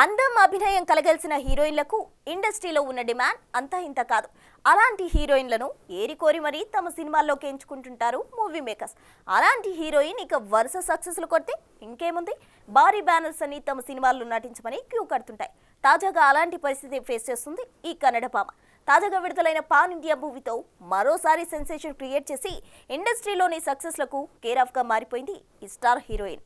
అందం అభినయం కలగలిసిన హీరోయిన్లకు ఇండస్ట్రీలో ఉన్న డిమాండ్ అంతా ఇంత కాదు. అలాంటి హీరోయిన్లను ఏరికోరి మరీ తమ సినిమాల్లోకి ఎంచుకుంటుంటారు మూవీ మేకర్స్. అలాంటి హీరోయిన్ ఇక వరుస సక్సెస్లు కొడితే ఇంకేముంది, భారీ బ్యానర్స్ అని తమ సినిమాల్లో నటించమని క్యూ కడుతుంటాయి. తాజాగా అలాంటి పరిస్థితి ఫేస్ చేస్తుంది ఈ కన్నడ భామ. తాజాగా విడుదలైన పాన్ ఇండియా మూవీతో మరోసారి సెన్సేషన్ క్రియేట్ చేసి ఇండస్ట్రీలోని సక్సెస్లకు కేర్ ఆఫ్ గా మారిపోయింది ఈ స్టార్ హీరోయిన్.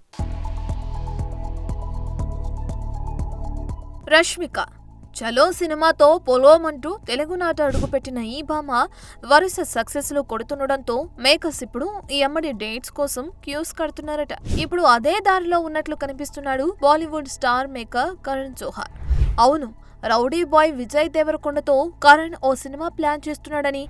రష్మిక చలో సినిమాతో పొలోమంటూ తెలుగునాట అడుగుపెట్టిన ఈ భామ వరుస సక్సెస్లు కొడుతుండడంతో మేకర్స్ ఇప్పుడు ఈ అమ్మడి డేట్స్ కోసం క్యూస్ కడుతున్నారట. ఇప్పుడు అదే దారిలో ఉన్నట్లు కనిపిస్తున్నాడు బాలీవుడ్ స్టార్ మేకర్ కరణ్ జోహార్. అవును, రౌడీ బాయ్ విజయ్ దేవరకొండతో కరణ్ ఓ సినిమా ప్లాన్ చేస్తున్నాడని,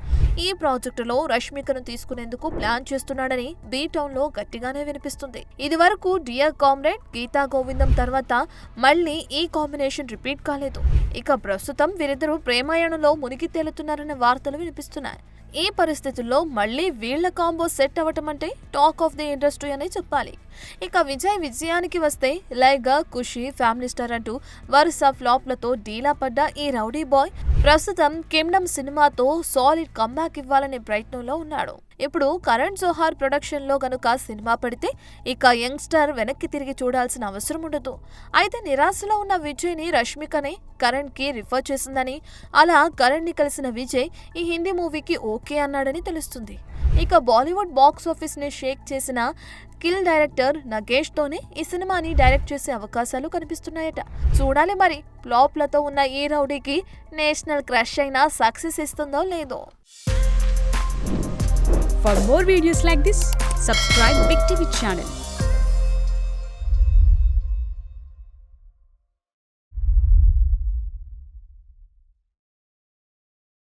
ఈ ప్రాజెక్టులో రష్మికను తీసుకునేందుకు ప్లాన్ చేస్తున్నాడని బీ టౌన్ లో గట్టిగానే వినిపిస్తుంది. ఇది వరకు డియర్ కామ్రేడ్, గీతా గోవిందం తర్వాత మళ్లీ ఈ కాంబినేషన్ రిపీట్ కాలేదు. ఇక ప్రస్తుతం వీరిద్దరూ ప్రేమాయణంలో మునిగి తేలుతున్నారన్న వార్తలు వినిపిస్తున్నాయి. ఈ పరిస్థితుల్లో మళ్లీ వీళ్ల కాంబో సెట్ అవ్వటం అంటే టాక్ ఆఫ్ ది ఇండస్ట్రీ అనే చెప్పాలి. ఇక విజయానికి వస్తే లైగా, ఖుషి, ఫ్యామిలీ స్టార్ అంటూ వరుస ఫ్లాప్లతో డీలా పడ్డ ఈ రౌడీ బాయ్ ప్రస్తుతం కింగ్డమ్ సినిమాతో సాలిడ్ కంబ్యాక్ ఇవ్వాలనే ప్రయత్నంలో ఉన్నాడు. ఇప్పుడు కరణ్ జోహార్ ప్రొడక్షన్ లో గనుక సినిమా పడితే ఇక యంగ్స్టర్ వెనక్కి తిరిగి చూడాల్సిన అవసరం ఉండదు. అయితే నిరాశలో ఉన్న విజయ్ ని రష్మికనే కరణ్ కి రిఫర్ చేసిందని, అలా కరణ్ ని కలిసిన విజయ్ ఈ హిందీ మూవీకి ఓకే అన్నాడని తెలుస్తుంది. ఇక బాలీవుడ్ బాక్స్ ఆఫీస్ ని షేక్ చేసిన కిల్ డైరెక్టర్ నగేష్ తోనే ఈ సినిమాని డైరెక్ట్ చేసే అవకాశాలు కనిపిస్తున్నాయట. చూడాలి మరి ఫ్లాప్లతో ఉన్న ఈ రౌడీకి నేషనల్ క్రష్ అయినా సక్సెస్ ఇస్తుందో లేదో. For more videos like this, subscribe Big TV channel.